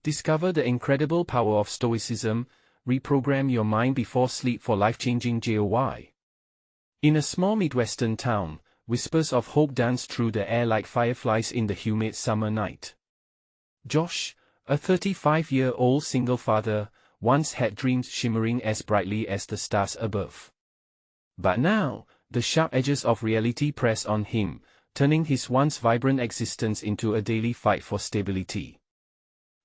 Discover the incredible power of Stoicism, reprogram your mind before sleep for life-changing joy. In a small Midwestern town, whispers of hope dance through the air like fireflies in the humid summer night. Josh, a 35-year-old single father, once had dreams shimmering as brightly as the stars above. But now, the sharp edges of reality press on him, turning his once vibrant existence into a daily fight for stability.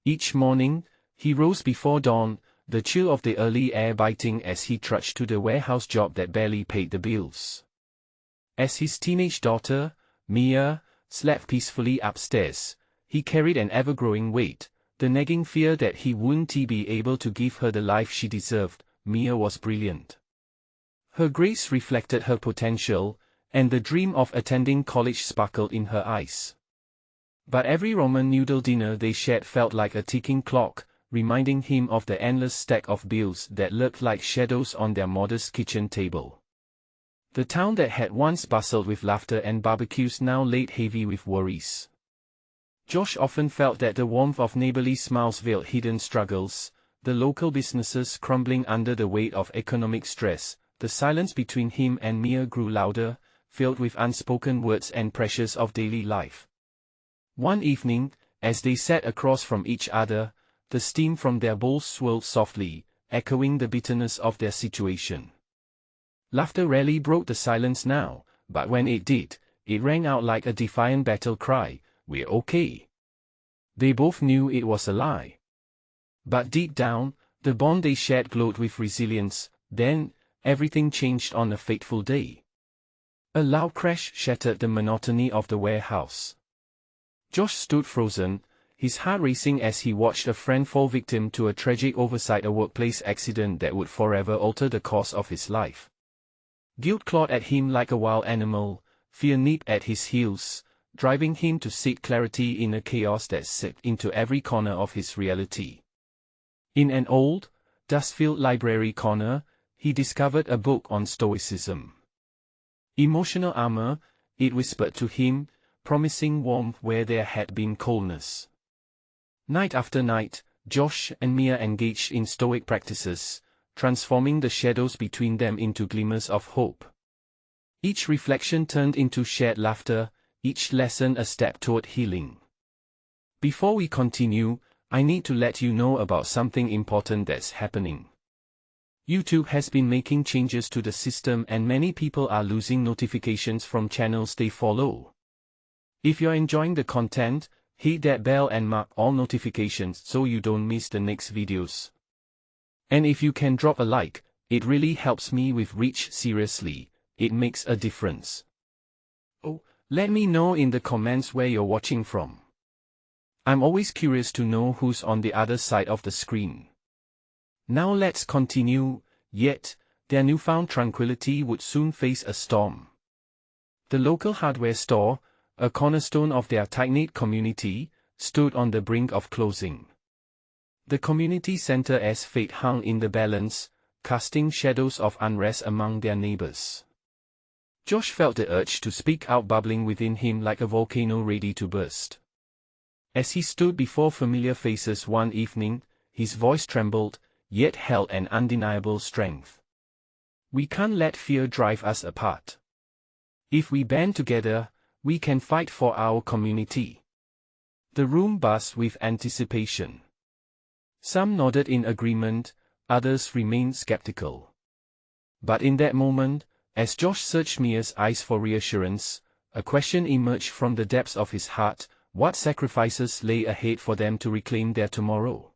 Each morning, he rose before dawn, the chill of the early air biting as he trudged to the warehouse job that barely paid the bills. As his teenage daughter, Mia, slept peacefully upstairs, he carried an ever-growing weight, the nagging fear that he wouldn't be able to give her the life she deserved. Mia was brilliant. Her grace reflected her potential, and the dream of attending college sparkled in her eyes. But every Roman noodle dinner they shared felt like a ticking clock, reminding him of the endless stack of bills that lurked like shadows on their modest kitchen table. The town that had once bustled with laughter and barbecues now laid heavy with worries. Josh often felt that the warmth of neighborly smiles veiled hidden struggles, the local businesses crumbling under the weight of economic stress. The silence between him and Mia grew louder, filled with unspoken words and pressures of daily life. One evening, as they sat across from each other, the steam from their bowls swirled softly, echoing the bitterness of their situation. Laughter rarely broke the silence now, but when it did, it rang out like a defiant battle cry, "We're okay." They both knew it was a lie. But deep down, the bond they shared glowed with resilience. Then, everything changed on a fateful day. A loud crash shattered the monotony of the warehouse. Josh stood frozen, his heart racing as he watched a friend fall victim to a tragic oversight, a workplace accident that would forever alter the course of his life. Guilt clawed at him like a wild animal, fear nipped at his heels, driving him to seek clarity in a chaos that seeped into every corner of his reality. In an old, dust-filled library corner, he discovered a book on Stoicism. Emotional armor, it whispered to him, promising warmth where there had been coldness. Night after night, Josh and Mia engaged in Stoic practices, transforming the shadows between them into glimmers of hope. Each reflection turned into shared laughter, each lesson a step toward healing. Before we continue, I need to let you know about something important that's happening. YouTube has been making changes to the system and many people are losing notifications from channels they follow. If you're enjoying the content, hit that bell and mark all notifications so you don't miss the next videos. And if you can drop a like, it really helps me with reach. Seriously, it makes a difference. Oh, let me know in the comments where you're watching from. I'm always curious to know who's on the other side of the screen. Now let's continue, yet, their newfound tranquility would soon face a storm. The local hardware store, a cornerstone of their tight-knit community, stood on the brink of closing. The community center as fate hung in the balance, casting shadows of unrest among their neighbors. Josh felt the urge to speak out bubbling within him like a volcano ready to burst. As he stood before familiar faces one evening, his voice trembled, yet held an undeniable strength. We can't let fear drive us apart. If we band together, we can fight for our community. The room buzzed with anticipation. Some nodded in agreement, others remained skeptical. But in that moment, as Josh searched Mia's eyes for reassurance, a question emerged from the depths of his heart: what sacrifices lay ahead for them to reclaim their tomorrow?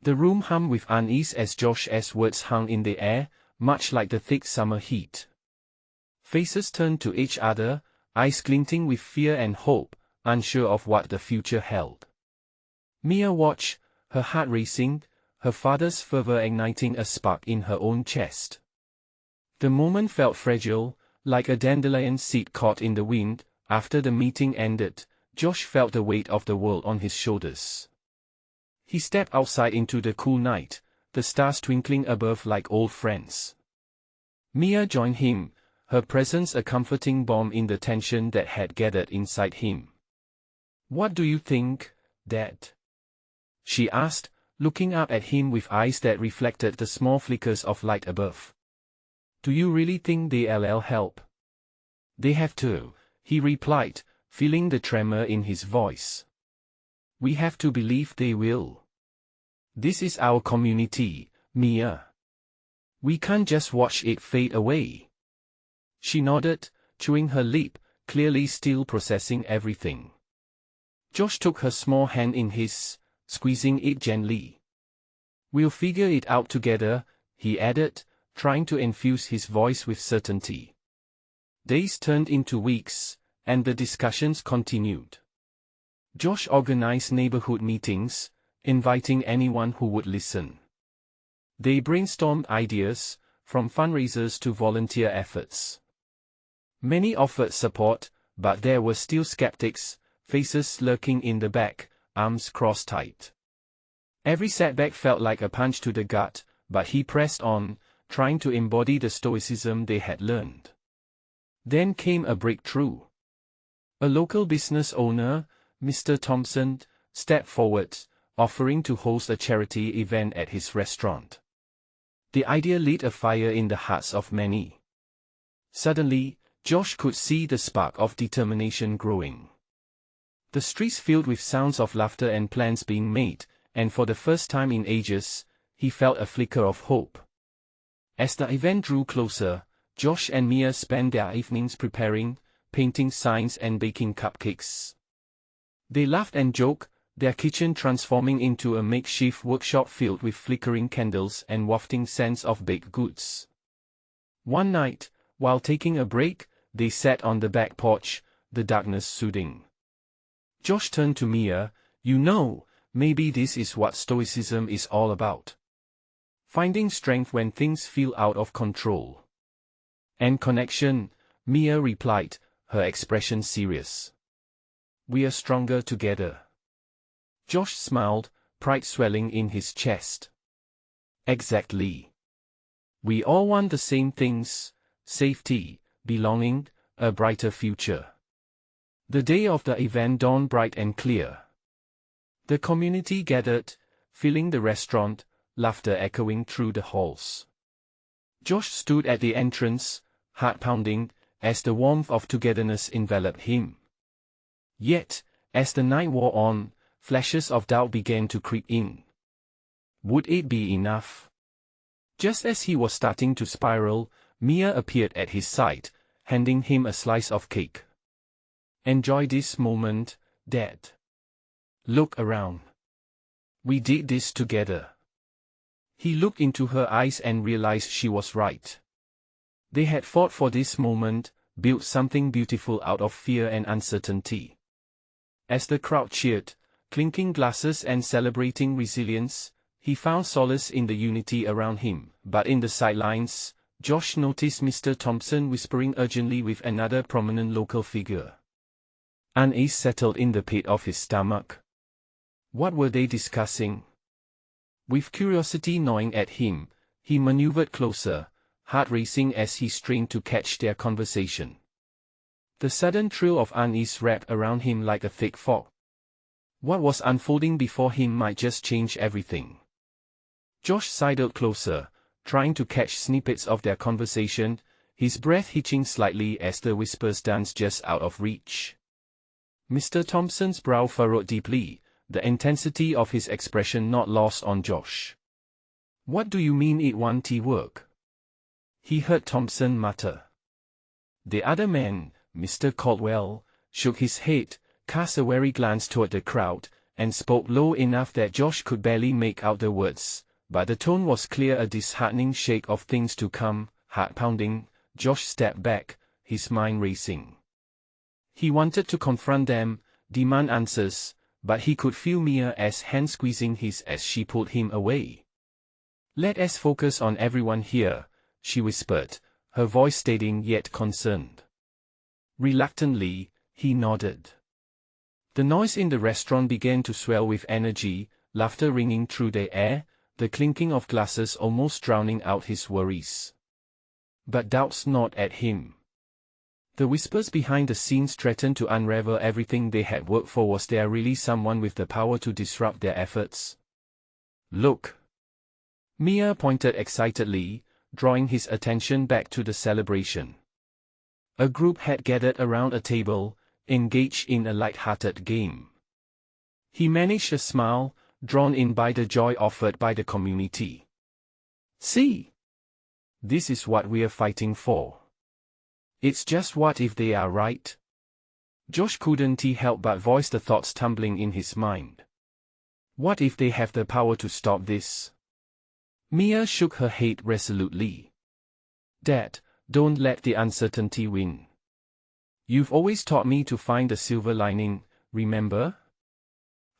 The room hummed with unease as Josh's words hung in the air, much like the thick summer heat. Faces turned to each other, eyes glinting with fear and hope, unsure of what the future held. Mia watched, her heart racing, her father's fervor igniting a spark in her own chest. The moment felt fragile, like a dandelion seed caught in the wind. After the meeting ended, Josh felt the weight of the world on his shoulders. He stepped outside into the cool night, the stars twinkling above like old friends. Mia joined him, her presence a comforting balm in the tension that had gathered inside him. "What do you think, Dad?" she asked, looking up at him with eyes that reflected the small flickers of light above. Do you really think they'll help? They have to, he replied, feeling the tremor in his voice. We have to believe they will. This is our community, Mia. We can't just watch it fade away. She nodded, chewing her lip, clearly still processing everything. Josh took her small hand in his, squeezing it gently. We'll figure it out together, he added, trying to infuse his voice with certainty. Days turned into weeks, and the discussions continued. Josh organized neighborhood meetings, inviting anyone who would listen. They brainstormed ideas, from fundraisers to volunteer efforts. Many offered support, but there were still skeptics, faces lurking in the back, arms crossed tight. Every setback felt like a punch to the gut, but he pressed on, trying to embody the stoicism they had learned. Then came a breakthrough. A local business owner, Mr. Thompson, stepped forward, offering to host a charity event at his restaurant. The idea lit a fire in the hearts of many. Suddenly, Josh could see the spark of determination growing. The streets filled with sounds of laughter and plans being made, and for the first time in ages, he felt a flicker of hope. As the event drew closer, Josh and Mia spent their evenings preparing, painting signs and baking cupcakes. They laughed and joked, their kitchen transforming into a makeshift workshop filled with flickering candles and wafting scents of baked goods. One night, while taking a break, they sat on the back porch, the darkness soothing. Josh turned to Mia, you know, maybe this is what Stoicism is all about. Finding strength when things feel out of control. And connection, Mia replied, her expression serious. We are stronger together. Josh smiled, pride swelling in his chest. Exactly. We all want the same things, safety, belonging, a brighter future. The day of the event dawned bright and clear. The community gathered, filling the restaurant, laughter echoing through the halls. Josh stood at the entrance, heart pounding, as the warmth of togetherness enveloped him. Yet, as the night wore on, flashes of doubt began to creep in. Would it be enough? Just as he was starting to spiral, Mia appeared at his side, handing him a slice of cake. Enjoy this moment, Dad. Look around. We did this together. He looked into her eyes and realized she was right. They had fought for this moment, built something beautiful out of fear and uncertainty. As the crowd cheered, clinking glasses and celebrating resilience, he found solace in the unity around him. But in the sidelines, Josh noticed Mr. Thompson whispering urgently with another prominent local figure. Unease settled in the pit of his stomach. What were they discussing? With curiosity gnawing at him, he maneuvered closer, heart racing as he strained to catch their conversation. The sudden thrill of unease wrapped around him like a thick fog. What was unfolding before him might just change everything. Josh sidled closer, trying to catch snippets of their conversation, his breath hitching slightly as the whispers danced just out of reach. Mr. Thompson's brow furrowed deeply, the intensity of his expression not lost on Josh. What do you mean it won't work? He heard Thompson mutter. The other man, Mr. Caldwell, shook his head, cast a wary glance toward the crowd, and spoke low enough that Josh could barely make out the words, but the tone was clear, a disheartening shake of things to come. Heart pounding, Josh stepped back, his mind racing. He wanted to confront them, demand answers, but he could feel Mia's hand squeezing his as she pulled him away. Let us focus on everyone here, she whispered, her voice steadying yet concerned. Reluctantly, he nodded. The noise in the restaurant began to swell with energy, laughter ringing through the air, the clinking of glasses almost drowning out his worries. But doubts gnawed at him. The whispers behind the scenes threatened to unravel everything they had worked for. Was there really someone with the power to disrupt their efforts? Look! Mia pointed excitedly, drawing his attention back to the celebration. A group had gathered around a table, engaged in a light-hearted game. He managed a smile, drawn in by the joy offered by the community. See? This is what we're fighting for. It's just what if they are right? Josh couldn't help but voice the thoughts tumbling in his mind. What if they have the power to stop this? Mia shook her head resolutely. Dad, don't let the uncertainty win. You've always taught me to find the silver lining, remember?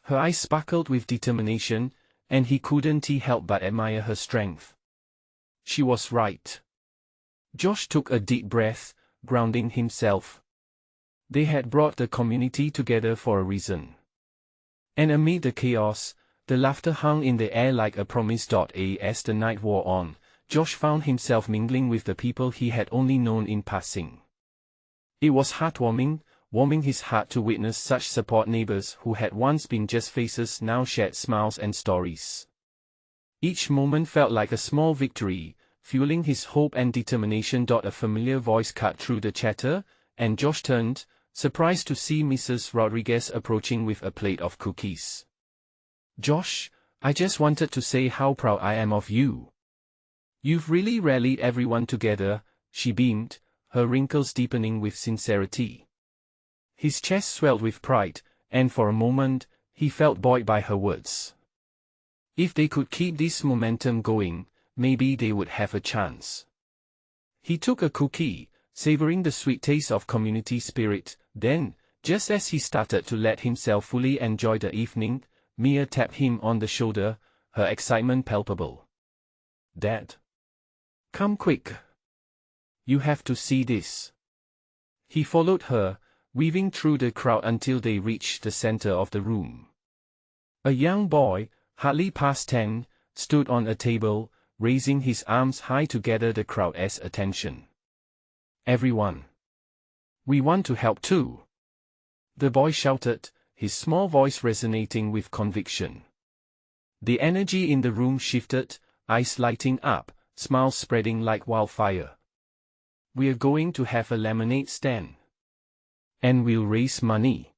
Her eyes sparkled with determination, and he couldn't help but admire her strength. She was right. Josh took a deep breath, grounding himself. They had brought the community together for a reason. And amid the chaos, the laughter hung in the air like a promise. As the night wore on, Josh found himself mingling with the people he had only known in passing. It was heartwarming, warming his heart to witness such support. Neighbors who had once been just faces now shared smiles and stories. Each moment felt like a small victory, fueling his hope and determination. A familiar voice cut through the chatter, and Josh turned, surprised to see Mrs. Rodriguez approaching with a plate of cookies. Josh, I just wanted to say how proud I am of you. You've really rallied everyone together, she beamed, her wrinkles deepening with sincerity. His chest swelled with pride, and for a moment, he felt buoyed by her words. If they could keep this momentum going, maybe they would have a chance. He took a cookie, savoring the sweet taste of community spirit. Then, just as he started to let himself fully enjoy the evening, Mia tapped him on the shoulder, her excitement palpable. Dad! Come quick! You have to see this. He followed her, weaving through the crowd until they reached the center of the room. A young boy, hardly past 10, stood on a table, raising his arms high to gather the crowd's attention. Everyone! We want to help too! The boy shouted, his small voice resonating with conviction. The energy in the room shifted, eyes lighting up, smiles spreading like wildfire. We're going to have a lemonade stand. And we'll raise money.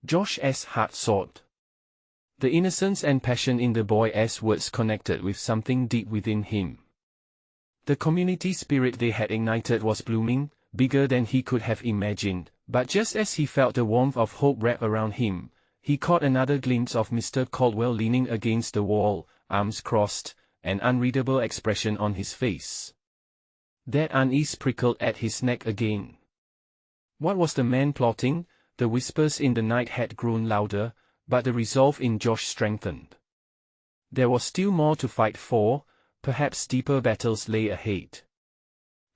Josh's heart soared. The innocence and passion in the boy's words connected with something deep within him. The community spirit they had ignited was blooming, bigger than he could have imagined, but just as he felt the warmth of hope wrap around him, he caught another glimpse of Mr. Caldwell leaning against the wall, arms crossed, an unreadable expression on his face. That unease prickled at his neck again. What was the man plotting? The whispers in the night had grown louder, but the resolve in Josh strengthened. There was still more to fight for, perhaps deeper battles lay ahead.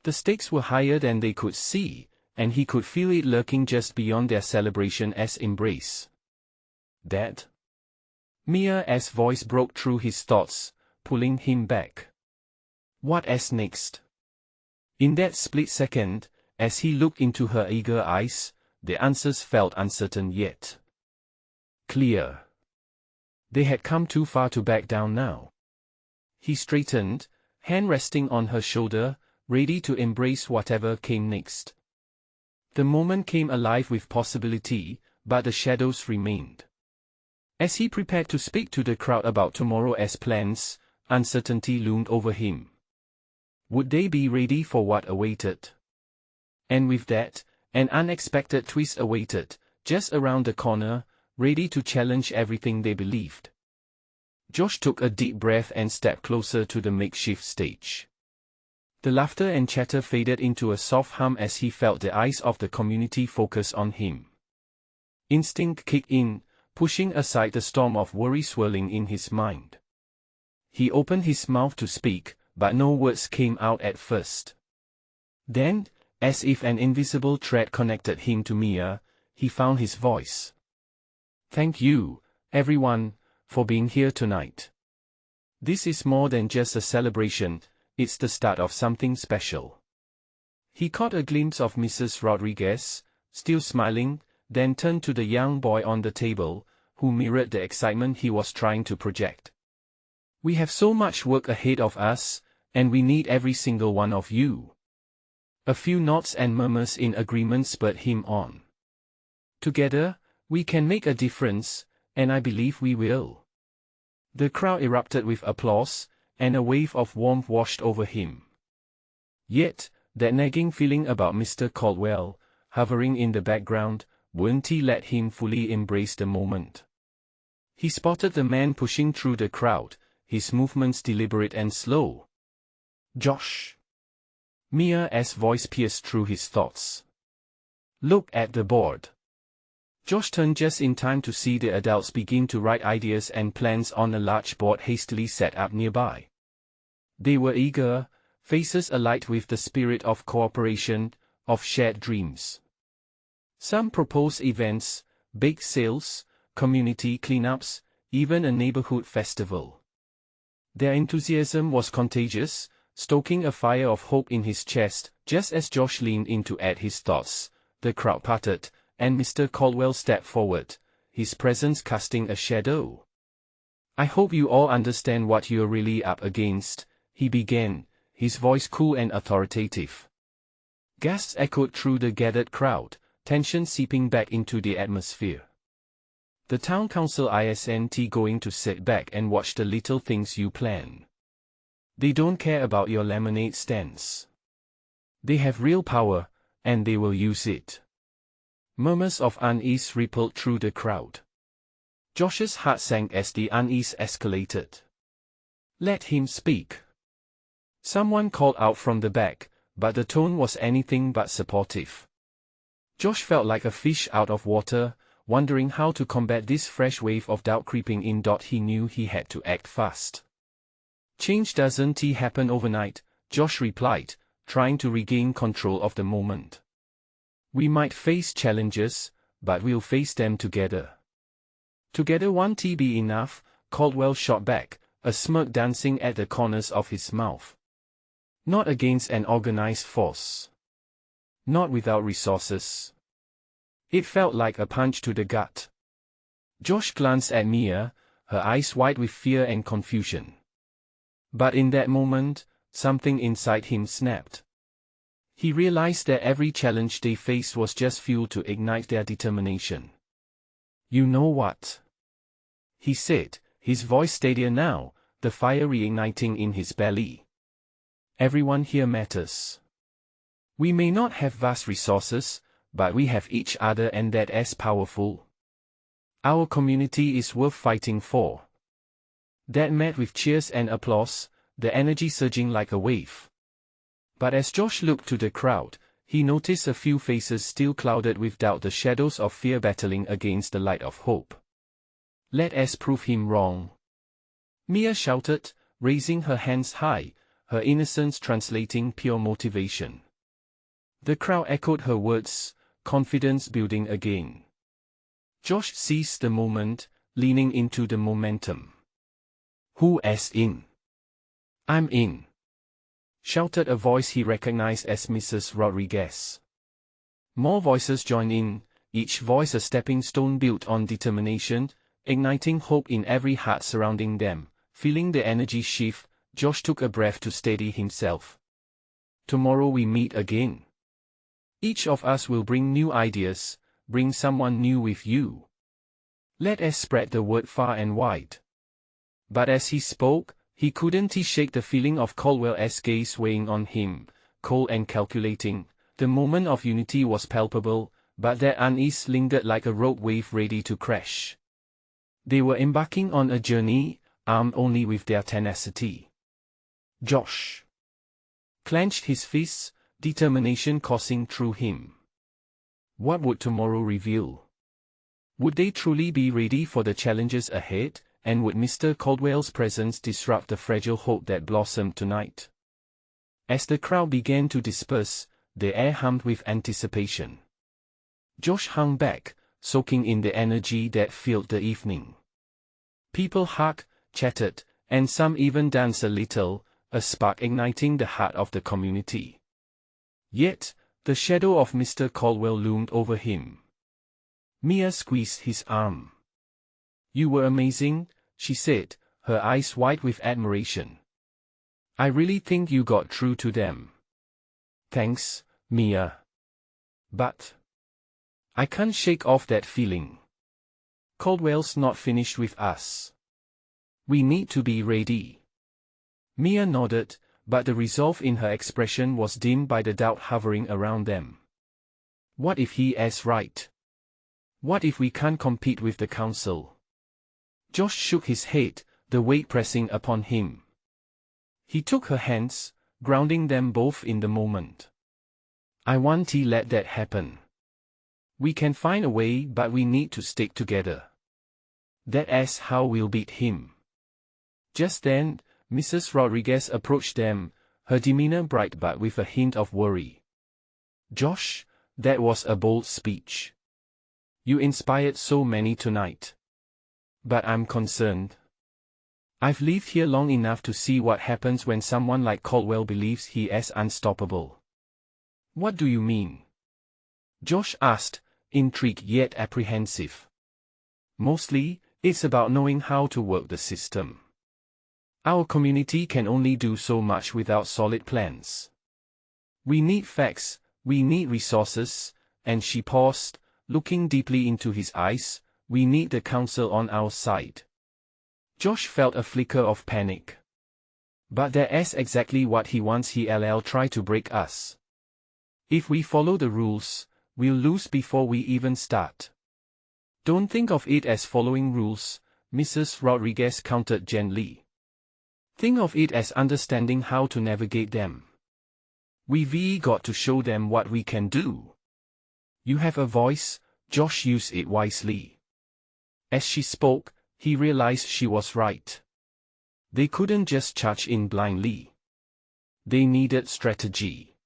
The stakes were higher than they could see, and he could feel it lurking just beyond their celebration-as embrace. Dad? Mia's voice broke through his thoughts, pulling him back. What next? In that split second, as he looked into her eager eyes, the answers felt uncertain yet clear. They had come too far to back down now. He straightened, hand resting on her shoulder, ready to embrace whatever came next. The moment came alive with possibility, but the shadows remained. As he prepared to speak to the crowd about tomorrow's plans, uncertainty loomed over him. Would they be ready for what awaited? And with that, an unexpected twist awaited, just around the corner, ready to challenge everything they believed. Josh took a deep breath and stepped closer to the makeshift stage. The laughter and chatter faded into a soft hum as he felt the eyes of the community focus on him. Instinct kicked in, pushing aside the storm of worry swirling in his mind. He opened his mouth to speak, but no words came out at first. Then, as if an invisible thread connected him to Mia, he found his voice. Thank you, everyone, for being here tonight. This is more than just a celebration, it's the start of something special. He caught a glimpse of Mrs. Rodriguez, still smiling, then turned to the young boy on the table, who mirrored the excitement he was trying to project. "We have so much work ahead of us, and we need every single one of you." A few nods and murmurs in agreement spurred him on. "Together, we can make a difference, and I believe we will." The crowd erupted with applause, and a wave of warmth washed over him. Yet, that nagging feeling about Mr. Caldwell, hovering in the background, wouldn't let him fully embrace the moment. He spotted the man pushing through the crowd, his movements deliberate and slow. "Josh." Mia's voice pierced through his thoughts. "Look at the board." Josh turned just in time to see the adults begin to write ideas and plans on a large board hastily set up nearby. They were eager, faces alight with the spirit of cooperation, of shared dreams. Some proposed events, bake sales, community cleanups, even a neighborhood festival. Their enthusiasm was contagious, stoking a fire of hope in his chest. Just as Josh leaned in to add his thoughts, the crowd parted, and Mr. Caldwell stepped forward, his presence casting a shadow. "I hope you all understand what you're really up against," he began, his voice cool and authoritative. Gasps echoed through the gathered crowd, tension seeping back into the atmosphere. "The town council isn't going to sit back and watch the little things you plan. They don't care about your lemonade stands. They have real power, and they will use it." Murmurs of unease rippled through the crowd. Josh's heart sank as the unease escalated. "Let him speak." Someone called out from the back, but the tone was anything but supportive. Josh felt like a fish out of water, wondering how to combat this fresh wave of doubt creeping in. He knew he had to act fast. "Change doesn't happen overnight," Josh replied, trying to regain control of the moment. "We might face challenges, but we'll face them together." "Together won't be enough," Caldwell shot back, a smirk dancing at the corners of his mouth. "Not against an organized force. Not without resources." It felt like a punch to the gut. Josh glanced at Mia, her eyes wide with fear and confusion. But in that moment, something inside him snapped. He realized that every challenge they faced was just fuel to ignite their determination. "You know what?" he said, his voice steadier now, the fire reigniting in his belly. "Everyone here matters. We may not have vast resources, but we have each other, and that's powerful. Our community is worth fighting for." That met with cheers and applause, the energy surging like a wave. But as Josh looked to the crowd, he noticed a few faces still clouded with doubt, the shadows of fear battling against the light of hope. "Let us prove him wrong," Mia shouted, raising her hands high, her innocence translating pure motivation. The crowd echoed her words, confidence building again. Josh seized the moment, leaning into the momentum. "Who's in?" "I'm in," shouted a voice he recognized as Mrs. Rodriguez. More voices joined in, each voice a stepping stone built on determination, igniting hope in every heart surrounding them. Feeling the energy shift, Josh took a breath to steady himself. "Tomorrow we meet again. Each of us will bring new ideas, bring someone new with you. Let us spread the word far and wide." But as he spoke, he couldn't shake the feeling of Caldwell's gaze weighing on him, cold and calculating. The moment of unity was palpable, but their unease lingered like a rogue wave ready to crash. They were embarking on a journey, armed only with their tenacity. Josh clenched his fists, determination coursing through him. What would tomorrow reveal? Would they truly be ready for the challenges ahead, and would Mr. Caldwell's presence disrupt the fragile hope that blossomed tonight? As the crowd began to disperse, the air hummed with anticipation. Josh hung back, soaking in the energy that filled the evening. People hugged, chatted, and some even danced a little, a spark igniting the heart of the community. Yet, the shadow of Mr. Caldwell loomed over him. Mia squeezed his arm. "You were amazing," she said, her eyes wide with admiration. "I really think you got through to them." "Thanks, Mia. But I can't shake off that feeling. Caldwell's not finished with us. We need to be ready." Mia nodded, but the resolve in her expression was dimmed by the doubt hovering around them. What if he is right? What if we can't compete with the council? Josh shook his head, the weight pressing upon him. He took her hands, grounding them both in the moment. "I want to let that happen. We can find a way, but we need to stick together. That is how we'll beat him." Just then, Mrs. Rodriguez approached them, her demeanor bright but with a hint of worry. "Josh, that was a bold speech. You inspired so many tonight. But I'm concerned. I've lived here long enough to see what happens when someone like Caldwell believes he is unstoppable." "What do you mean?" Josh asked, intrigued yet apprehensive. "Mostly, it's about knowing how to work the system. Our community can only do so much without solid plans. We need facts, we need resources," and she paused, looking deeply into his eyes. "We need the council on our side." Josh felt a flicker of panic. "But that is exactly what he wants. He'll try to break us. If we follow the rules, we'll lose before we even start." "Don't think of it as following rules," Mrs. Rodriguez countered gently. "Think of it as understanding how to navigate them. We've got to show them what we can do." "You have a voice," Josh used it wisely. As she spoke, he realized she was right. They couldn't just charge in blindly. They needed strategy.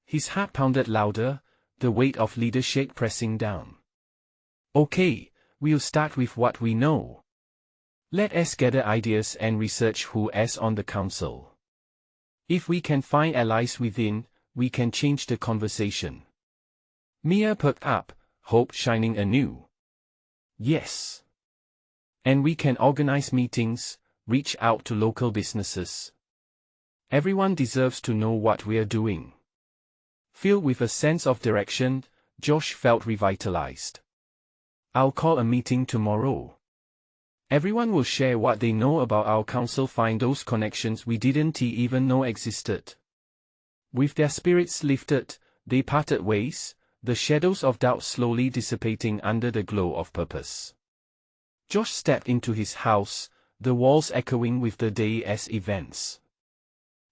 His heart pounded louder, the weight of leadership pressing down. "Okay, we'll start with what we know. Let us gather ideas and research who is on the council. If we can find allies within, we can change the conversation." Mia perked up, hope shining anew. "Yes. And we can organize meetings, reach out to local businesses. Everyone deserves to know what we're doing." Filled with a sense of direction, Josh felt revitalized. "I'll call a meeting tomorrow. Everyone will share what they know about our council, find those connections we didn't even know existed." With their spirits lifted, they parted ways, the shadows of doubt slowly dissipating under the glow of purpose. Josh stepped into his house, the walls echoing with the day's events.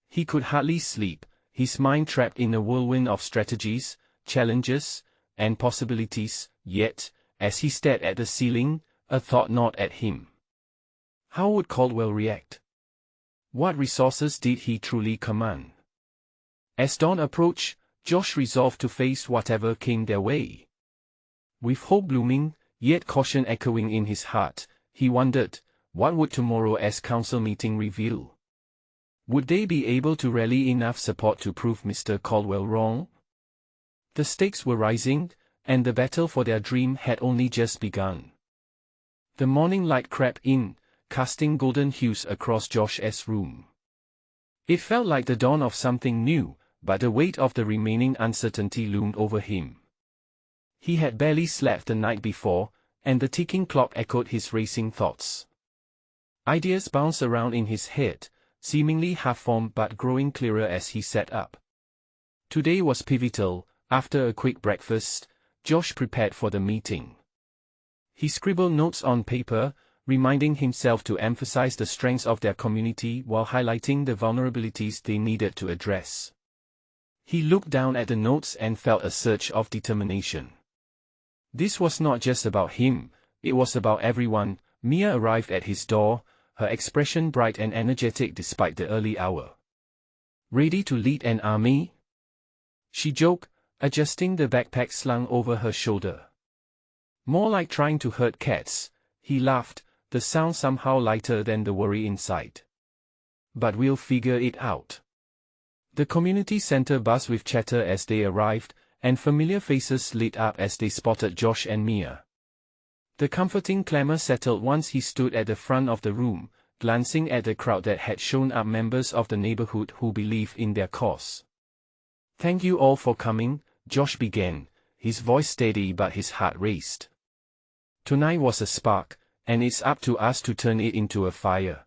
He could hardly sleep, his mind trapped in a whirlwind of strategies, challenges, and possibilities, yet, as he stared at the ceiling, a thought gnawed at him. How would Caldwell react? What resources did he truly command? As dawn approached, Josh resolved to face whatever came their way. With hope blooming, yet caution echoing in his heart, he wondered, what would tomorrow's council meeting reveal? Would they be able to rally enough support to prove Mr. Caldwell wrong? The stakes were rising, and the battle for their dream had only just begun. The morning light crept in, casting golden hues across Josh's room. It felt like the dawn of something new, but the weight of the remaining uncertainty loomed over him. He had barely slept the night before, and the ticking clock echoed his racing thoughts. Ideas bounced around in his head, seemingly half-formed but growing clearer as he sat up. Today was pivotal. After a quick breakfast, Josh prepared for the meeting. He scribbled notes on paper, reminding himself to emphasize the strengths of their community while highlighting the vulnerabilities they needed to address. He looked down at the notes and felt a surge of determination. This was not just about him, it was about everyone. Mia arrived at his door, her expression bright and energetic despite the early hour. "Ready to lead an army?" she joked, adjusting the backpack slung over her shoulder. "More like trying to herd cats," he laughed, the sound somehow lighter than the worry inside. "But we'll figure it out." The community center buzzed with chatter as they arrived, and familiar faces lit up as they spotted Josh and Mia. The comforting clamor settled once he stood at the front of the room, glancing at the crowd that had shown up, members of the neighborhood who believed in their cause. "Thank you all for coming," Josh began, his voice steady but his heart raced. "Tonight was a spark, and it's up to us to turn it into a fire."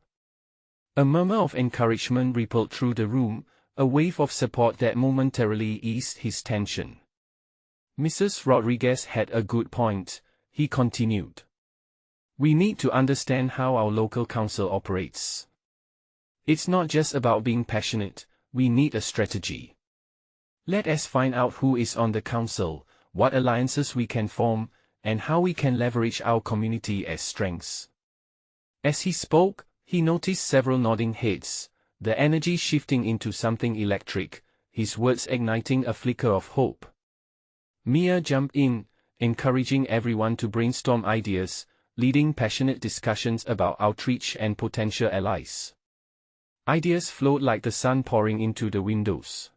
A murmur of encouragement rippled through the room, a wave of support that momentarily eased his tension. "Mrs. Rodriguez had a good point," he continued. "We need to understand how our local council operates. It's not just about being passionate, we need a strategy. Let us find out who is on the council, what alliances we can form, and how we can leverage our community as strengths." As he spoke, he noticed several nodding heads, the energy shifting into something electric, his words igniting a flicker of hope. Mia jumped in, encouraging everyone to brainstorm ideas, leading passionate discussions about outreach and potential allies. Ideas flowed like the sun pouring into the windows.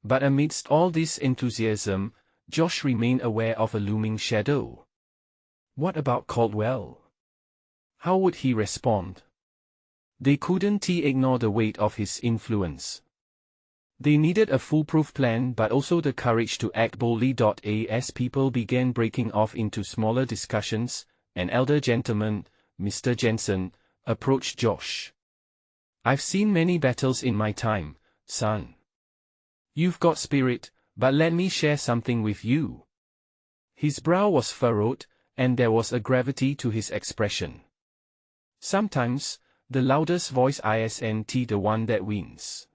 But amidst all this enthusiasm, Josh remained aware of a looming shadow. What about Caldwell? How would he respond? They couldn't ignore the weight of his influence. They needed a foolproof plan but also the courage to act boldly. As people began breaking off into smaller discussions, an elder gentleman, Mr. Jensen, approached Josh. "I've seen many battles in my time, son. You've got spirit, but let me share something with you." His brow was furrowed, and there was a gravity to his expression. "Sometimes, the loudest voice isn't the one that wins.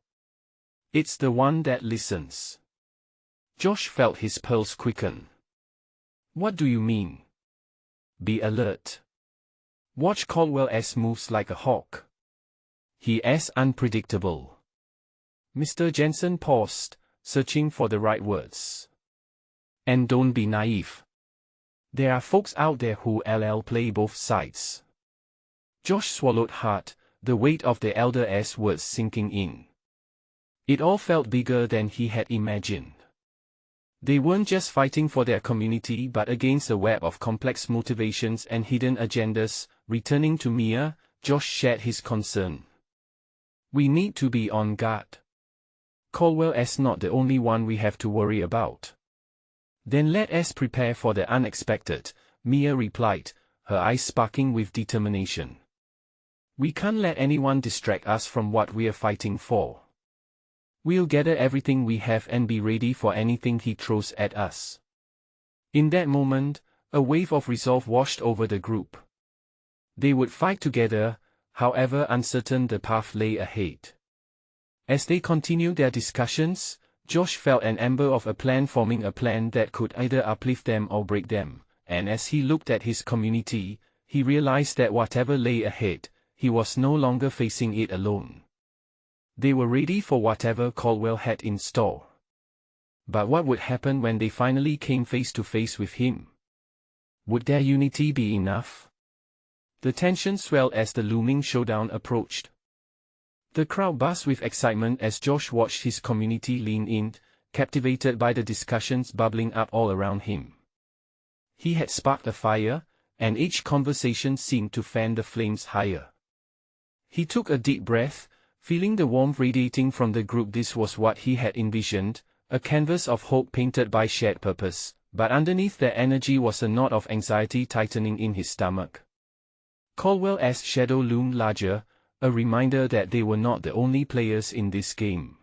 It's the one that listens." Josh felt his pulse quicken. "What do you mean?" "Be alert. Watch Caldwell's moves like a hawk. He is unpredictable." Mr. Jensen paused, searching for the right words. "And don't be naive. There are folks out there who play both sides." Josh swallowed hard, the weight of the elder's words sinking in. It all felt bigger than he had imagined. They weren't just fighting for their community but against a web of complex motivations and hidden agendas. Returning to Mia, Josh shared his concern. "We need to be on guard. Caldwell is not the only one we have to worry about." "Then let us prepare for the unexpected," Mia replied, her eyes sparkling with determination. "We can't let anyone distract us from what we're fighting for. We'll gather everything we have and be ready for anything he throws at us." In that moment, a wave of resolve washed over the group. They would fight together, however uncertain the path lay ahead. As they continued their discussions, Josh felt an ember of a plan forming, a plan that could either uplift them or break them, and as he looked at his community, he realized that whatever lay ahead, he was no longer facing it alone. They were ready for whatever Caldwell had in store. But what would happen when they finally came face to face with him? Would their unity be enough? The tension swelled as the looming showdown approached. The crowd buzzed with excitement as Josh watched his community lean in, captivated by the discussions bubbling up all around him. He had sparked a fire, and each conversation seemed to fan the flames higher. He took a deep breath, feeling the warmth radiating from the group. This was what he had envisioned, a canvas of hope painted by shared purpose, but underneath that energy was a knot of anxiety tightening in his stomach. Caldwell's shadow loomed larger, a reminder that they were not the only players in this game.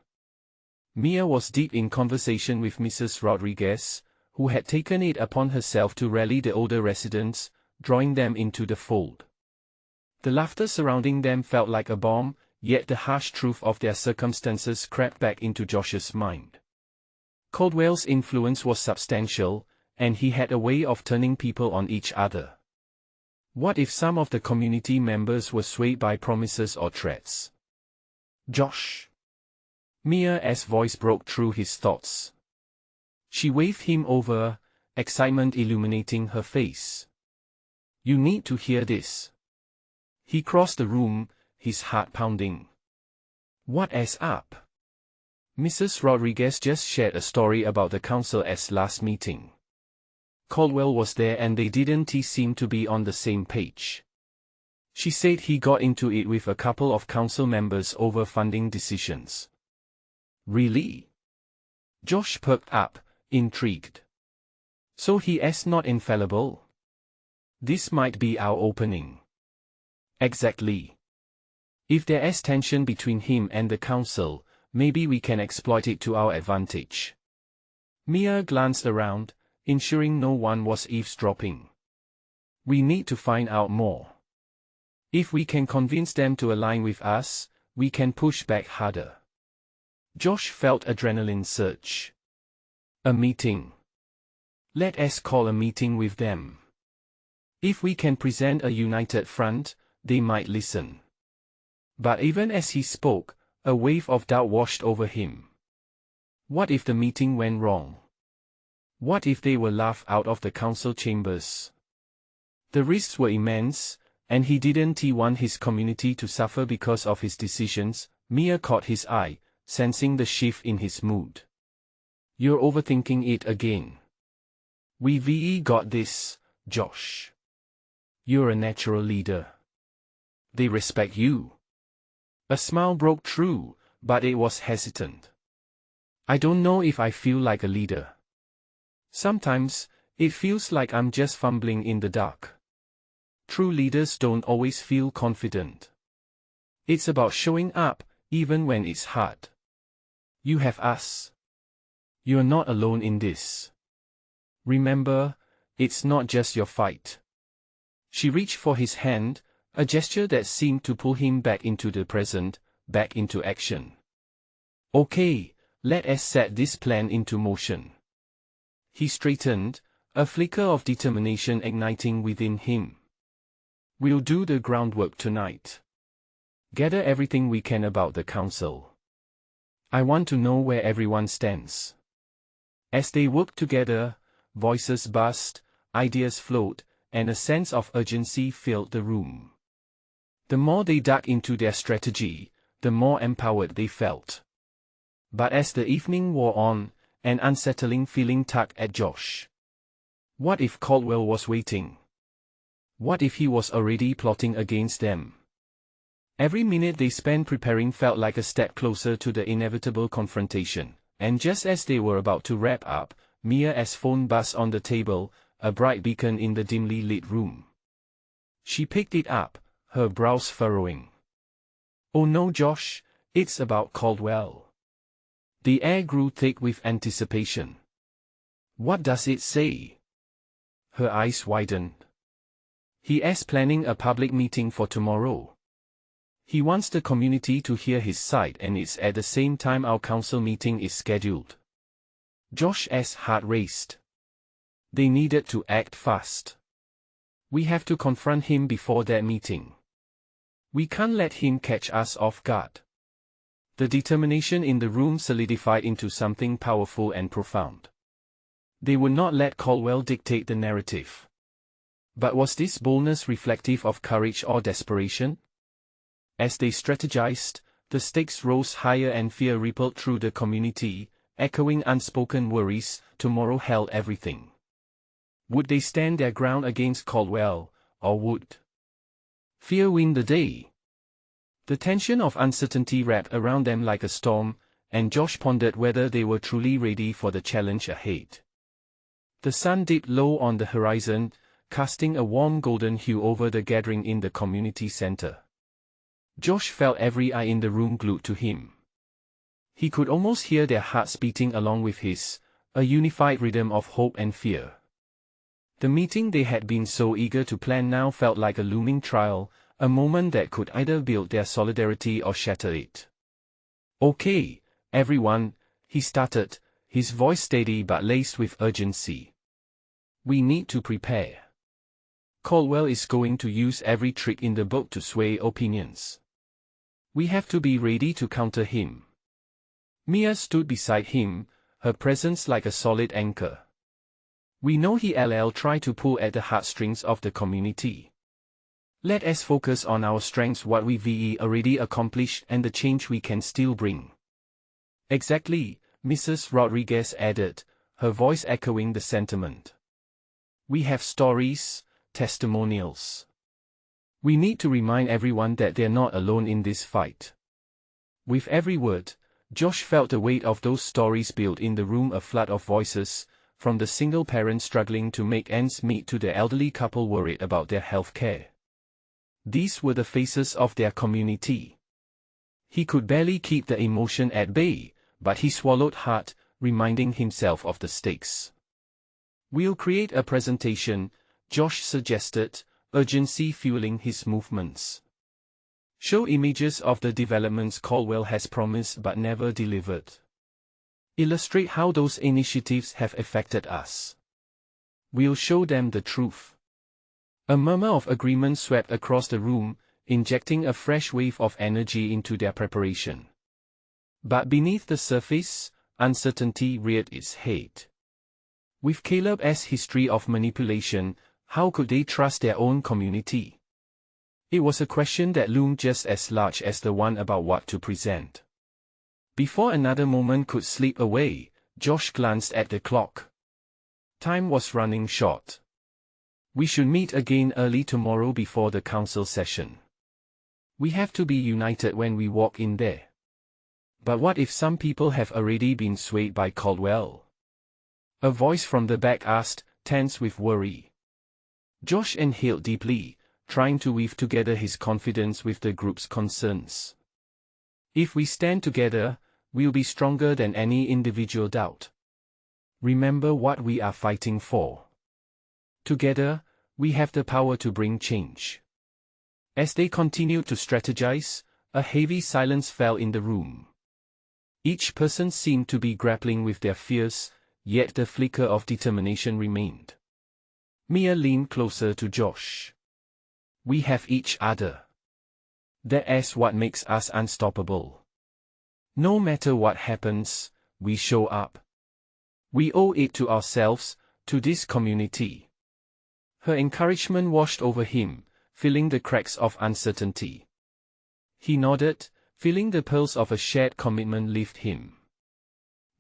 Mia was deep in conversation with Mrs. Rodriguez, who had taken it upon herself to rally the older residents, drawing them into the fold. The laughter surrounding them felt like a balm, yet the harsh truth of their circumstances crept back into Josh's mind. Caldwell's influence was substantial, and he had a way of turning people on each other. What if some of the community members were swayed by promises or threats? "Josh!" Mia's voice broke through his thoughts. She waved him over, excitement illuminating her face. "You need to hear this." He crossed the room, his heart pounding. "What is up?" Mrs. Rodriguez just shared a story about the council's last meeting. Caldwell was there and they didn't seem to be on the same page. She said he got into it with a couple of council members over funding decisions. Really? Josh perked up, intrigued. So he's not infallible? This might be our opening. Exactly. If there's tension between him and the council, maybe we can exploit it to our advantage. Mia glanced around, ensuring no one was eavesdropping. We need to find out more. If we can convince them to align with us, we can push back harder. Josh felt adrenaline surge. A meeting. Let us call a meeting with them. If we can present a united front, they might listen. But even as he spoke, a wave of doubt washed over him. What if the meeting went wrong? What if they were laughed out of the council chambers? The risks were immense, and he didn't want his community to suffer because of his decisions. Mia caught his eye, sensing the shift in his mood. You're overthinking it again. We've got this, Josh. You're a natural leader. They respect you. A smile broke through, but it was hesitant. I don't know if I feel like a leader. Sometimes, it feels like I'm just fumbling in the dark. True leaders don't always feel confident. It's about showing up, even when it's hard. You have us. You're not alone in this. Remember, it's not just your fight. She reached for his hand, a gesture that seemed to pull him back into the present, back into action. Okay, let us set this plan into motion. He straightened, a flicker of determination igniting within him. We'll do the groundwork tonight. Gather everything we can about the council. I want to know where everyone stands. As they worked together, voices buzzed, ideas flowed, and a sense of urgency filled the room. The more they dug into their strategy, the more empowered they felt. But as the evening wore on, an unsettling feeling tugged at Josh. What if Caldwell was waiting? What if he was already plotting against them? Every minute they spent preparing felt like a step closer to the inevitable confrontation, and just as they were about to wrap up, Mia's phone buzzed on the table, a bright beacon in the dimly lit room. She picked it up, her brows furrowing. Oh no, Josh, it's about Caldwell. The air grew thick with anticipation. What does it say? Her eyes widened. He's planning a public meeting for tomorrow. He wants the community to hear his side, and it's at the same time our council meeting is scheduled. Josh's heart raced. They needed to act fast. We have to confront him before that meeting. We can't let him catch us off guard. The determination in the room solidified into something powerful and profound. They would not let Caldwell dictate the narrative. But was this boldness reflective of courage or desperation? As they strategized, the stakes rose higher and fear rippled through the community, echoing unspoken worries. Tomorrow held everything. Would they stand their ground against Caldwell, or would fear win the day? The tension of uncertainty wrapped around them like a storm, and Josh pondered whether they were truly ready for the challenge ahead. The sun dipped low on the horizon, casting a warm golden hue over the gathering in the community center. Josh felt every eye in the room glued to him. He could almost hear their hearts beating along with his, a unified rhythm of hope and fear. The meeting they had been so eager to plan now felt like a looming trial, a moment that could either build their solidarity or shatter it. Okay, everyone, he started, his voice steady but laced with urgency. We need to prepare. Caldwell is going to use every trick in the book to sway opinions. We have to be ready to counter him. Mia stood beside him, her presence like a solid anchor. We know he'll try to pull at the heartstrings of the community. Let us focus on our strengths, what we've already accomplished, and the change we can still bring. Exactly, Mrs. Rodriguez added, her voice echoing the sentiment. We have stories, testimonials. We need to remind everyone that they're not alone in this fight. With every word, Josh felt the weight of those stories build in the room, a flood of voices, from the single parent struggling to make ends meet to the elderly couple worried about their health care. These were the faces of their community. He could barely keep the emotion at bay, but he swallowed hard, reminding himself of the stakes. We'll create a presentation, Josh suggested, urgency fueling his movements. Show images of the developments Caldwell has promised but never delivered. Illustrate how those initiatives have affected us. We'll show them the truth. A murmur of agreement swept across the room, injecting a fresh wave of energy into their preparation. But beneath the surface, uncertainty reared its head. With Caleb's history of manipulation, how could they trust their own community? It was a question that loomed just as large as the one about what to present. Before another moment could slip away, Josh glanced at the clock. Time was running short. We should meet again early tomorrow before the council session. We have to be united when we walk in there. But what if some people have already been swayed by Caldwell? A voice from the back asked, tense with worry. Josh inhaled deeply, trying to weave together his confidence with the group's concerns. If we stand together, we'll be stronger than any individual doubt. Remember what we are fighting for. Together, we have the power to bring change. As they continued to strategize, a heavy silence fell in the room. Each person seemed to be grappling with their fears, yet the flicker of determination remained. Mia leaned closer to Josh. We have each other. That's what makes us unstoppable. No matter what happens, we show up. We owe it to ourselves, to this community. Her encouragement washed over him, filling the cracks of uncertainty. He nodded, feeling the pulse of a shared commitment lift him.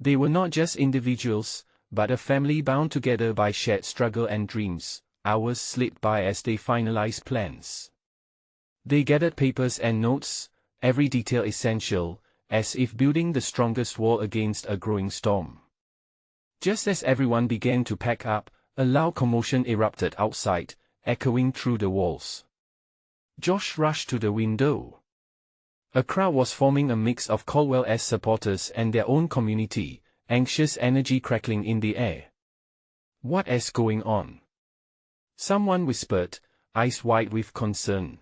They were not just individuals, but a family bound together by shared struggle and dreams. Hours slipped by as they finalized plans. They gathered papers and notes, every detail essential, as if building the strongest wall against a growing storm. Just as everyone began to pack up, a loud commotion erupted outside, echoing through the walls. Josh rushed to the window. A crowd was forming, a mix of Caldwell's supporters and their own community, anxious energy crackling in the air. What is going on? Someone whispered, eyes wide with concern.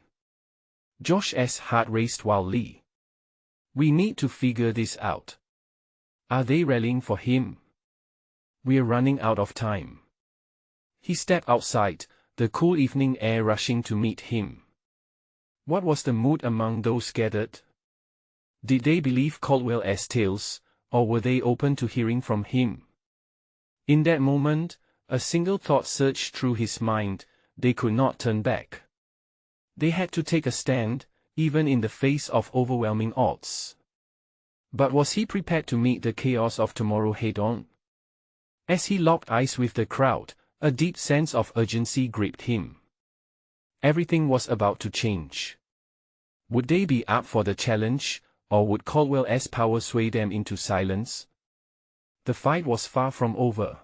Josh's heart raced wildly. We need to figure this out. Are they rallying for him? We're running out of time. He stepped outside, the cool evening air rushing to meet him. What was the mood among those gathered? Did they believe Caldwell's tales, or were they open to hearing from him? In that moment, a single thought surged through his mind: they could not turn back. They had to take a stand, even in the face of overwhelming odds. But was he prepared to meet the chaos of tomorrow head-on? As he locked eyes with the crowd, a deep sense of urgency gripped him. Everything was about to change. Would they be up for the challenge, or would Caldwell's power sway them into silence? The fight was far from over.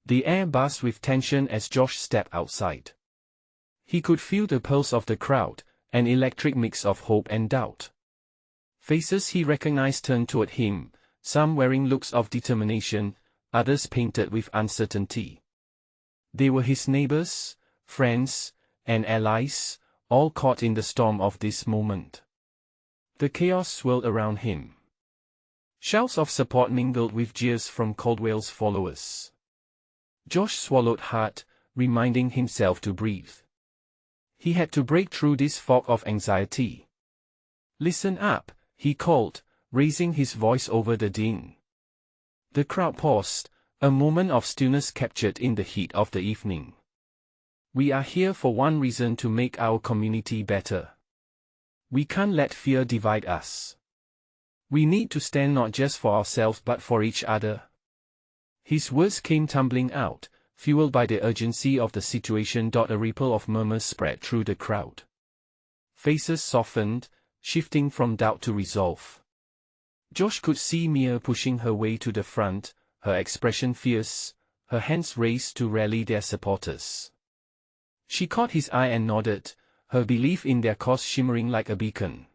The air buzzed with tension as Josh stepped outside. He could feel the pulse of the crowd, an electric mix of hope and doubt. Faces he recognized turned toward him, some wearing looks of determination, others painted with uncertainty. They were his neighbors, friends, and allies, all caught in the storm of this moment. The chaos swirled around him. Shouts of support mingled with jeers from Caldwell's followers. Josh swallowed hard, reminding himself to breathe. He had to break through this fog of anxiety. Listen up, he called, raising his voice over the din. The crowd paused, a moment of stillness captured in the heat of the evening. We are here for one reason: to make our community better. We can't let fear divide us. We need to stand not just for ourselves but for each other. His words came tumbling out, fueled by the urgency of the situation. A ripple of murmurs spread through the crowd. Faces softened, shifting from doubt to resolve. Josh could see Mia pushing her way to the front, her expression fierce, her hands raised to rally their supporters. She caught his eye and nodded, her belief in their cause shimmering like a beacon.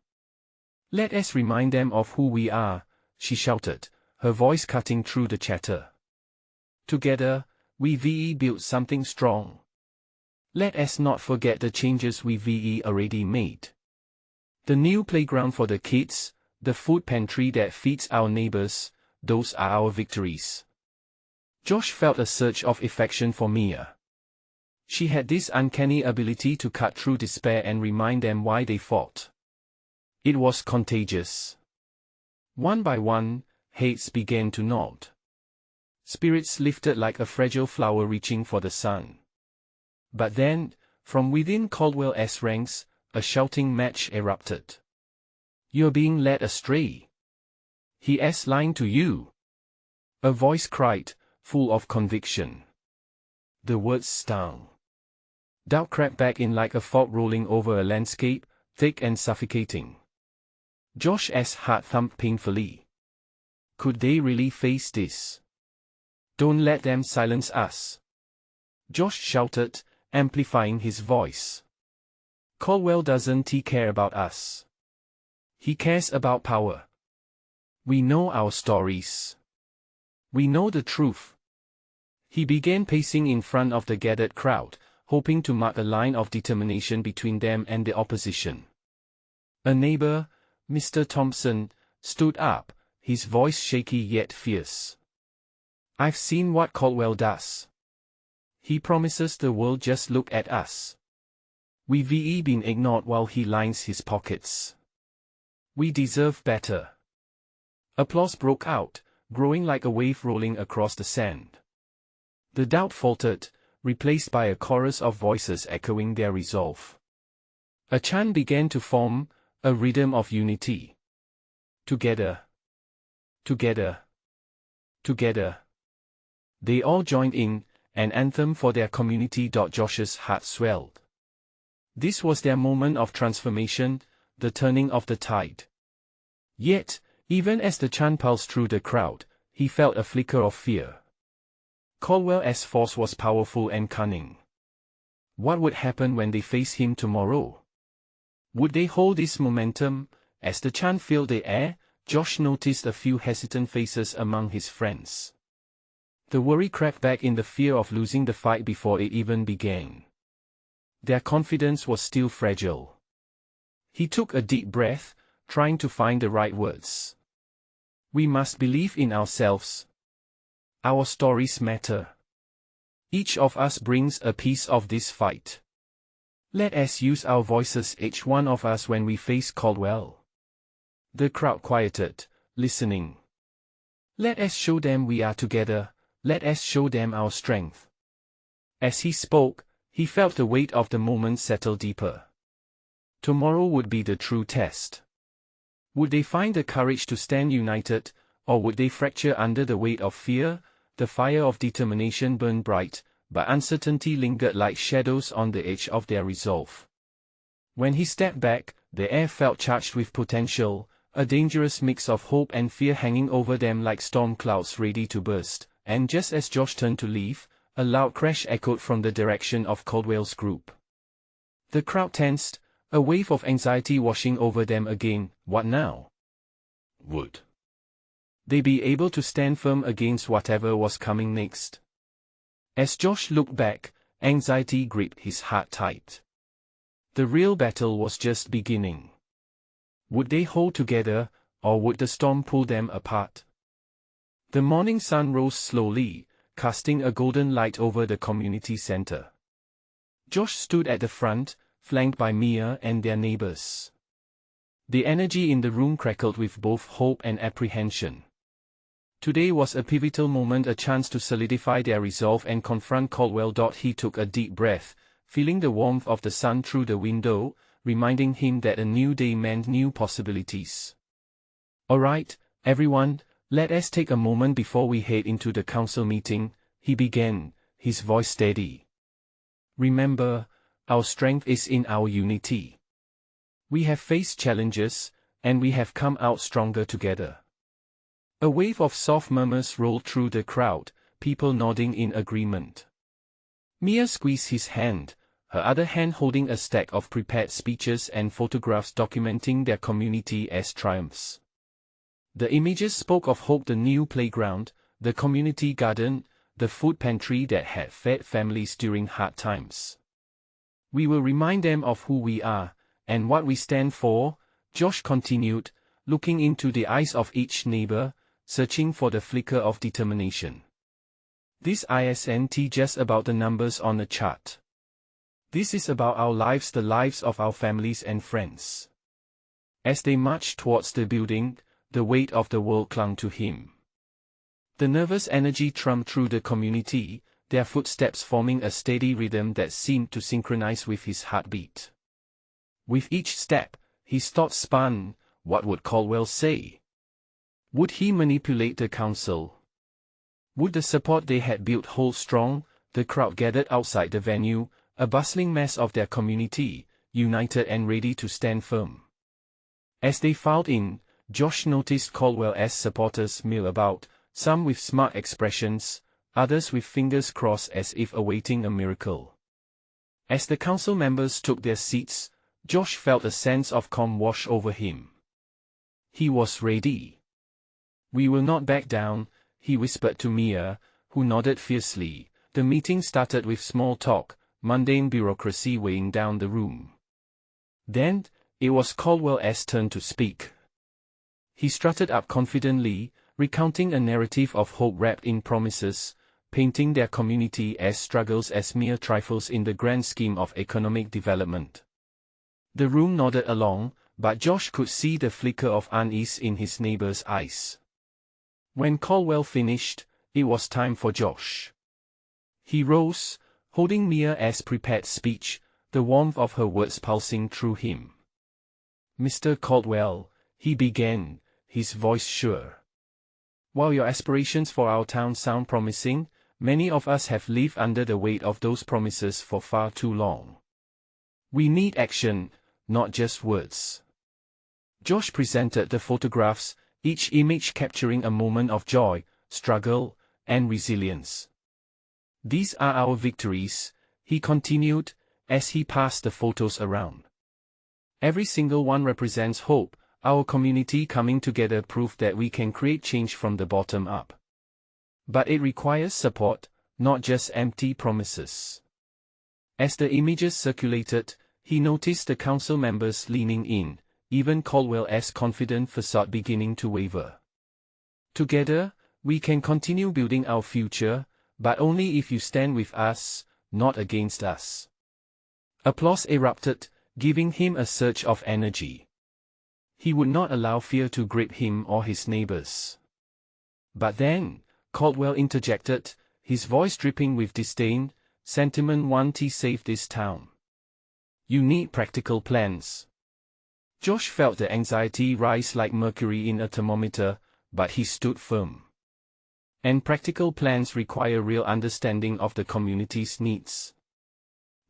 "Let us remind them of who we are," she shouted, her voice cutting through the chatter. "Together, we built something strong. Let us not forget the changes we already made. The new playground for the kids, the food pantry that feeds our neighbors, those are our victories." Josh felt a surge of affection for Mia. She had this uncanny ability to cut through despair and remind them why they fought. It was contagious. One by one, heads began to nod. Spirits lifted like a fragile flower reaching for the sun. But then, from within Caldwell's ranks, a shouting match erupted. "You're being led astray. He's lying to you," a voice cried, full of conviction. The words stung. Doubt crept back in like a fog rolling over a landscape, thick and suffocating. Josh's heart thumped painfully. Could they really face this? "Don't let them silence us," Josh shouted, amplifying his voice. "Caldwell doesn't care about us. He cares about power. We know our stories. We know the truth." He began pacing in front of the gathered crowd, hoping to mark a line of determination between them and the opposition. A neighbor, Mr. Thompson, stood up, his voice shaky yet fierce. "I've seen what Caldwell does. He promises the world, just look at us. We've been ignored while he lines his pockets. We deserve better." Applause broke out, growing like a wave rolling across the sand. The doubt faltered, replaced by a chorus of voices echoing their resolve. A chant began to form, a rhythm of unity. "Together. Together. Together." They all joined in, an anthem for their community. Josh's heart swelled. This was their moment of transformation, the turning of the tide. Yet, even as the chant pulsed through the crowd, he felt a flicker of fear. Caldwell's force was powerful and cunning. What would happen when they faced him tomorrow? Would they hold this momentum? As the chant filled the air, Josh noticed a few hesitant faces among his friends. The worry crept back in, the fear of losing the fight before it even began. Their confidence was still fragile. He took a deep breath, trying to find the right words. "We must believe in ourselves. Our stories matter. Each of us brings a piece of this fight. Let us use our voices, each one of us, when we face Caldwell." The crowd quieted, listening. "Let us show them we are together. Let us show them our strength." As he spoke, he felt the weight of the moment settle deeper. Tomorrow would be the true test. Would they find the courage to stand united, or would they fracture under the weight of fear? The fire of determination burned bright, but uncertainty lingered like shadows on the edge of their resolve. When he stepped back, the air felt charged with potential, a dangerous mix of hope and fear hanging over them like storm clouds ready to burst. And just as Josh turned to leave, a loud crash echoed from the direction of Caldwell's group. The crowd tensed, a wave of anxiety washing over them again. What now? Would they be able to stand firm against whatever was coming next? As Josh looked back, anxiety gripped his heart tight. The real battle was just beginning. Would they hold together, or would the storm pull them apart? The morning sun rose slowly, casting a golden light over the community center. Josh stood at the front, flanked by Mia and their neighbors. The energy in the room crackled with both hope and apprehension. Today was a pivotal moment, a chance to solidify their resolve and confront Caldwell. He took a deep breath, feeling the warmth of the sun through the window, reminding him that a new day meant new possibilities. Alright, everyone, let us take a moment before we head into the council meeting, he began, his voice steady. Remember, our strength is in our unity. We have faced challenges, and we have come out stronger together. A wave of soft murmurs rolled through the crowd, people nodding in agreement. Mia squeezed his hand, her other hand holding a stack of prepared speeches and photographs documenting their community as triumphs. The images spoke of hope: the new playground, the community garden, the food pantry that had fed families during hard times. We will remind them of who we are, and what we stand for, Josh continued, looking into the eyes of each neighbor, searching for the flicker of determination. This isn't just about the numbers on a chart. This is about our lives, the lives of our families and friends. As they marched towards the building, the weight of the world clung to him. The nervous energy thrummed through the community, their footsteps forming a steady rhythm that seemed to synchronize with his heartbeat. With each step, his thoughts spun. What would Caldwell say? Would he manipulate the council? Would the support they had built hold strong? The crowd gathered outside the venue, a bustling mass of their community, united and ready to stand firm. As they filed in, Josh noticed Caldwell's supporters mill about, some with smart expressions, others with fingers crossed as if awaiting a miracle. As the council members took their seats, Josh felt a sense of calm wash over him. He was ready. "We will not back down," he whispered to Mia, who nodded fiercely. The meeting started with small talk, mundane bureaucracy weighing down the room. Then, it was Caldwell's turn to speak. He strutted up confidently, recounting a narrative of hope wrapped in promises, painting their community as struggles as mere trifles in the grand scheme of economic development. The room nodded along, but Josh could see the flicker of unease in his neighbor's eyes. When Caldwell finished, it was time for Josh. He rose, holding Mia's prepared speech, the warmth of her words pulsing through him. "Mr. Caldwell," he began, his voice sure. "While your aspirations for our town sound promising, many of us have lived under the weight of those promises for far too long. We need action, not just words." Josh presented the photographs, each image capturing a moment of joy, struggle, and resilience. "These are our victories," he continued, as he passed the photos around. "Every single one represents hope, our community coming together, proof that we can create change from the bottom up. But it requires support, not just empty promises." As the images circulated, he noticed the council members leaning in, even Caldwell's confident facade beginning to waver. "Together, we can continue building our future, but only if you stand with us, not against us." Applause erupted, giving him a surge of energy. He would not allow fear to grip him or his neighbors. But then, Caldwell interjected, his voice dripping with disdain, "Sentiment won't save this town. You need practical plans." Josh felt the anxiety rise like mercury in a thermometer, but he stood firm. "And practical plans require real understanding of the community's needs.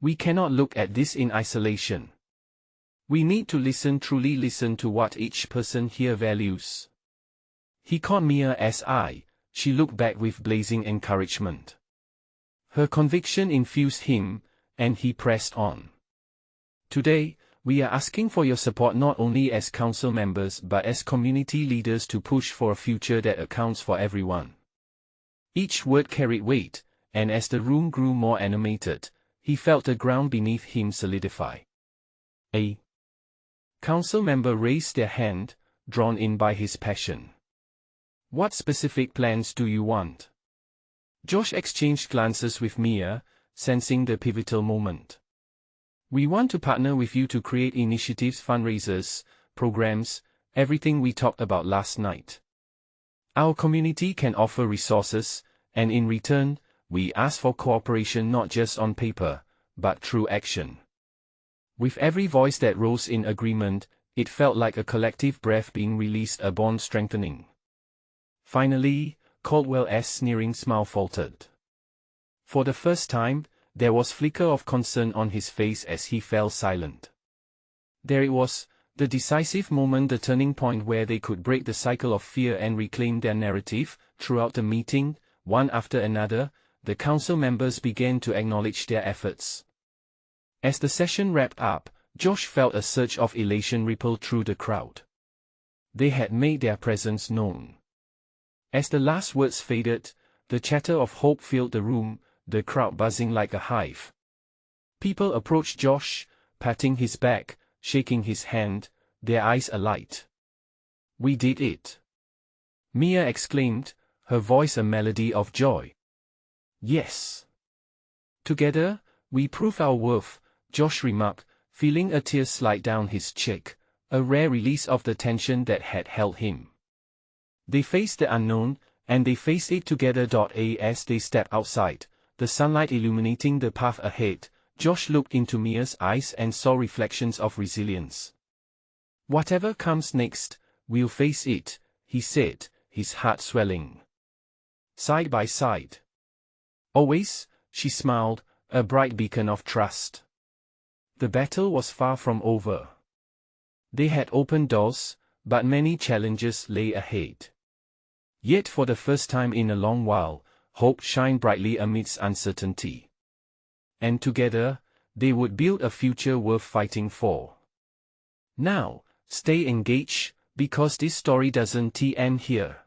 We cannot look at this in isolation. We need to listen, truly listen to what each person here values." He caught Mia's eye. She looked back with blazing encouragement. Her conviction infused him, and he pressed on. "Today, we are asking for your support not only as council members but as community leaders to push for a future that accounts for everyone." Each word carried weight, and as the room grew more animated, he felt the ground beneath him solidify. A council member raised their hand, drawn in by his passion. "What specific plans do you want?" Josh exchanged glances with Mia, sensing the pivotal moment. "We want to partner with you to create initiatives, fundraisers, programs, everything we talked about last night. Our community can offer resources, and in return, we ask for cooperation not just on paper, but through action." With every voice that rose in agreement, It felt like a collective breath being released, a bond strengthening. Finally, Caldwell's sneering smile faltered. For the first time, there was a flicker of concern on his face as he fell silent. There it was, the decisive moment, the turning point where they could break the cycle of fear and reclaim their narrative. Throughout the meeting, one after another, the council members began to acknowledge their efforts. As the session wrapped up, Josh felt a surge of elation ripple through the crowd. They had made their presence known. As the last words faded, the chatter of hope filled the room, the crowd buzzing like a hive. People approached Josh, patting his back, shaking his hand, their eyes alight. "We did it!" Mia exclaimed, her voice a melody of joy. "Yes! Together, we prove our worth," Josh remarked, feeling a tear slide down his cheek, a rare release of the tension that had held him. They faced the unknown, and they faced it together. As they stepped outside, the sunlight illuminating the path ahead, Josh looked into Mia's eyes and saw reflections of resilience. "Whatever comes next, we'll face it," he said, his heart swelling. "Side by side. Always," she smiled, a bright beacon of trust. The battle was far from over. They had opened doors, but many challenges lay ahead. Yet for the first time in a long while, hope shined brightly amidst uncertainty. And together, they would build a future worth fighting for. Now, stay engaged, because this story doesn't end here.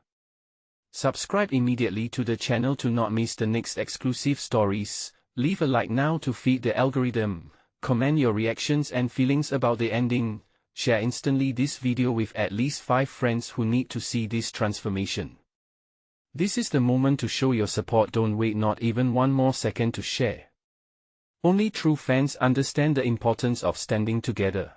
Subscribe immediately to the channel to not miss the next exclusive stories. Leave a like now to feed the algorithm. Comment your reactions and feelings about the ending. Share instantly this video with at least 5 friends who need to see this transformation. This is the moment to show your support. Don't wait not even one more second to share. Only true fans understand the importance of standing together.